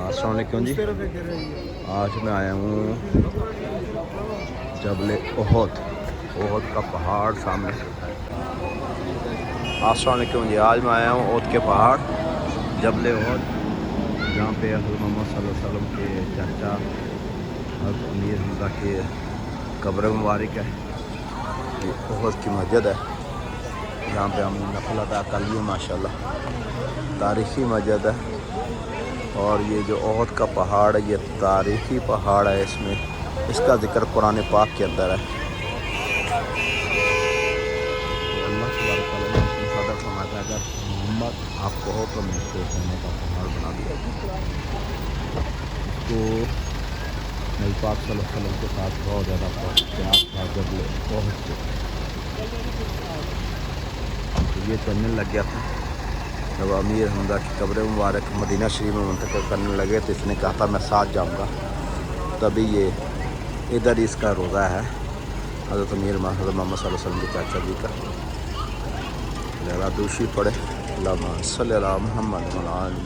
अस्सलाम वालेकुम जी। आज मैं आया हूँ जबल ओहद का पहाड़ सामने। अस्सलाम वालेकुम जी। आज मैं आया हूँ ओहद के पहाड़ जबल ओहद, जहाँ पे हज़रत मोहम्मद सल्लल्लाहु अलैहि वसल्लम के चाचा हज़रत अमीर हमज़ा के कब्र मुबारक है। ये ओहद की मस्जिद है जहाँ पे हम नफल अदा कर लिए माशाल्लाह। तारीख़ी मस्जिद है और ये जो ओहद का पहाड़ है ये तारीख़ी पहाड़ है। इसका ज़िक्र कुरान पाक के अंदर है। अल्लाह तबारक व तआला ने सदा फरमाता है, अगर मोहम्मद आपको हुक्म है तो सोने का पहाड़ बना दिया। तो नबी पाक सल्लल्लाहु अलैहि वसल्लम के साथ बहुत ज़्यादा प्यार था जब ओहद से, तो ये चलने लग गया था। जब अमीर हमज़ा की कब्र मुबारक मदीना शरीफ में मुंतकिल करने लगे तो इसने कहा था मैं साथ जाऊंगा। तभी ये इधर ही इसका रोज़ा है हज़रत अमीर हज़रत मोहम्मद सल्लल्लाहु अलैहि वसल्लम के चाचा जी का। लहरा दूषी पड़े अल्लाहुम्मा सल्ली अला मुहम्मद व अला आलि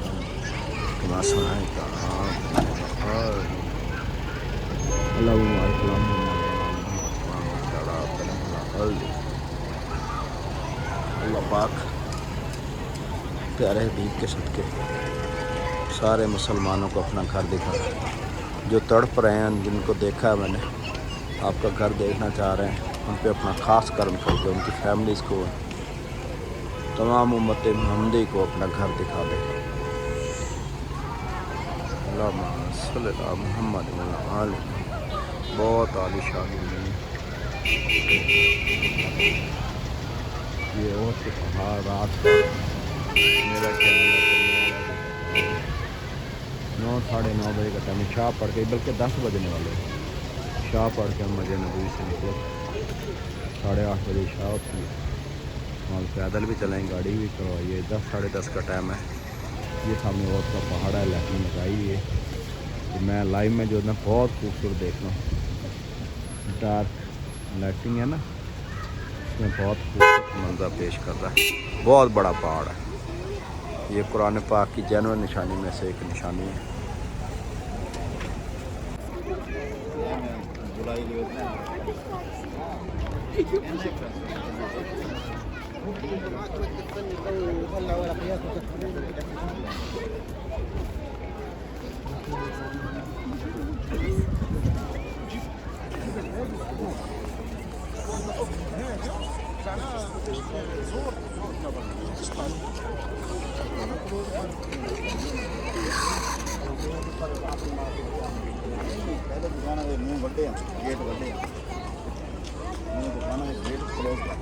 कमा सल्लैता अल्लाहुम्मा बारिक अला मुहम्मद। अल्लाह पाक प्यारे हबीब के सदके सारे मुसलमानों को अपना घर दिखा, जो तड़प रहे हैं जिनको देखा है मैंने, आपका घर देखना चाह रहे हैं, उन पे अपना ख़ास करम कर दे। उनकी फैमिलीज़ को, तमाम उम्मत मुहम्मदी को अपना घर दिखा दे। अल्लाहुम्मा सल्ली अला मुहम्मद व अला आलि। बहुत आलीशान ये और के पहाड़ रात मेरा ख्याल है 9-9:30 बजे का टाइम शाह पढ़ के, बल्कि 10 बजने वाले शाह पढ़ के हम मस्जिद नबवी से निकले। 8:30 बजे शाह होती है। वहाँ पैदल भी चलेंगे, गाड़ी भी करवाइए। 10-10:30 का टाइम है। ये सामने बहुत का पहाड़ है, लाइटिंग लगाई है। तो मैं लाइव में जो है ना बहुत खूबसूरत देख रहा हूँ। डार्क लाइटिंग है ना, इसमें बहुत खूबसूरत मंजर पेश करता है। बहुत बड़ा पहाड़ है। ये कुरान पाक की जेन्युइन निशानी में से एक निशानी है। मुँह बड़े हैं, गेट बड़े हैं, मुँह दुकान है, गेट क्लोज है।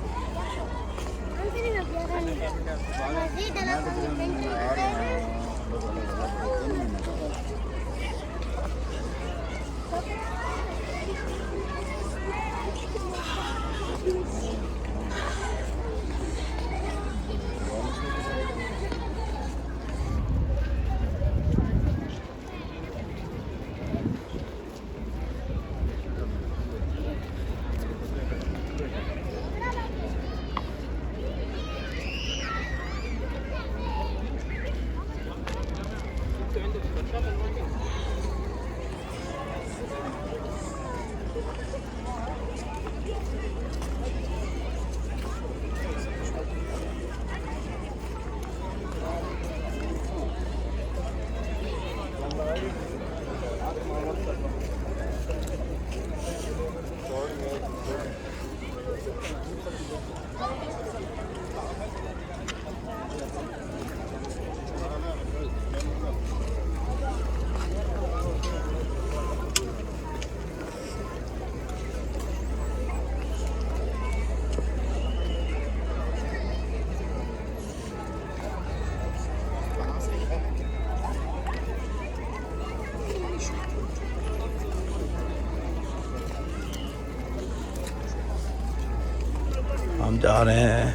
हम जा रहे हैं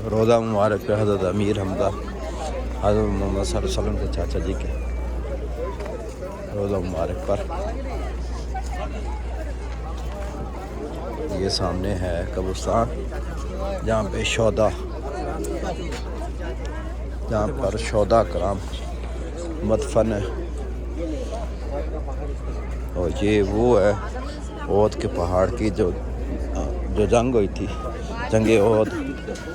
रोज़ा मुबारक पे हज़रत अमीर हमज़ा हज़रत मोहम्मद सल्लल्लाहु अलैहि वसल्लम के चाचा जी के रोज़ा मुबारक पर। ये सामने है कब्रिस्तान जहाँ पे शोदा, जहाँ पर शोदा कराम मदफन है। और ये वो है ओद के पहाड़ की जो जंग हुई थी, जंग ओद।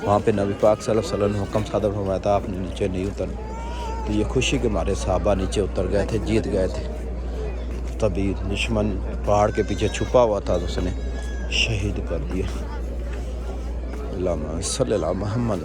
वहाँ पे नबी पाक सल्लल्लाहु अलैहि वसल्लम हुक्म सादर फरमाया था आपने नीचे नहीं उतरना। तो ये खुशी के मारे सहाबा नीचे उतर गए थे, जीत गए थे। तभी दुश्मन पहाड़ के पीछे छुपा हुआ था तो उसने शहीद कर दिया। अल्लाहुम्मा सल्ली अला मुहम्मद।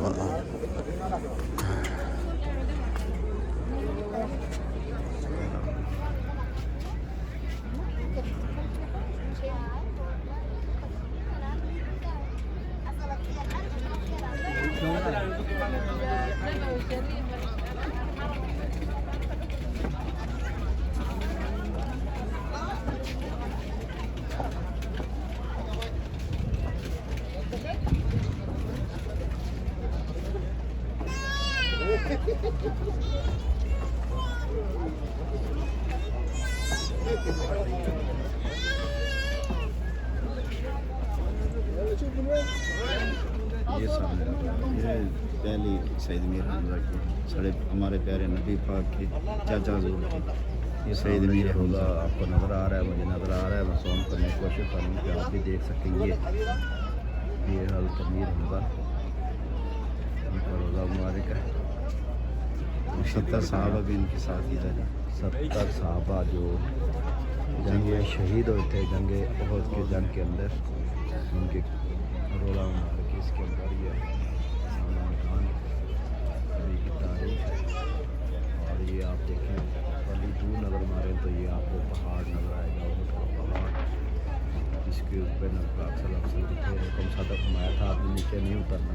ये सामने ये पहली सईद मीर हमजा की साढ़े हमारे प्यारे नबी पाक के चाचा ज़रूर थे। ये सईद मीर हमजा आपको नज़र आ रहा है, मुझे नज़र आ रहा है। मैं ज़ूम करने की कोशिश करूँगी कि आप भी देख सकेंगे। ये हज़रत मीर हमजा, इनका रोज़ा मुबारक है। 70 साहबा भी इनके साथ ही थे। 70 साहबा जो जंग में शहीद हुए थे, जंग ओहद के जंग के अंदर, उनके रोज़ा मुबारक इसके अंदर ये अभी की तारीख है। और ये आप देखें बड़ी दूर नज़र मारें तो ये आपको पहाड़ नज़र आएगा, उसका पहाड़ जिसके ऊपर नबी सल्लल्लाहु अलैहि वसल्लम हुक्म सादर फरमाया था आपने नीचे नहीं उतरना।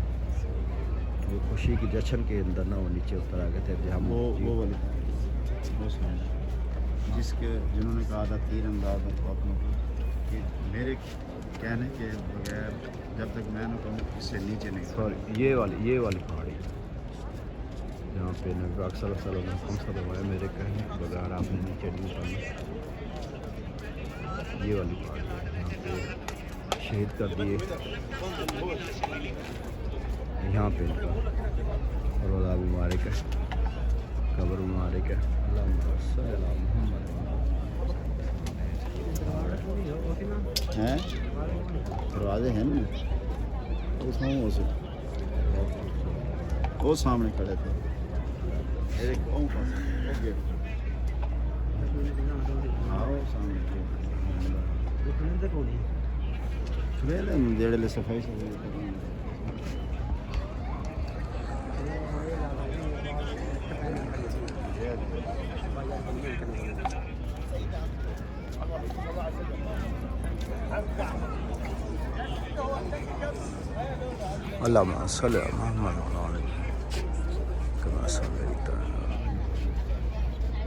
वो खुशी की जश्न के अंदर ना वो नीचे उतर आ गए थे। हम वो वाले वो जिसके जिन्होंने कहा था तीर अंदाज अपनों कि मेरे कहने के बगैर जब तक मैं ना कहूँ इससे नीचे नहीं। सॉरी ये वाली पहाड़ी जहाँ पे नबी पाक सल्लल्लाहु अलैहि वसल्लम ने हुक्म सादर फरमाया मेरे कहने के बगैर आपने नीचे नहीं उतरना। ये वाली पहाड़ी यहाँ पे शहीद कर दिए। यहाँ पे इनका रोज़ा मुबारक है, कब्र मुबारक है। हैं दरवाजे हैं ना वो सामने खड़े थे। जेड़े सफाई अल्लाहुम्मा सल्ली अला मुहम्मद कमा सल्लैता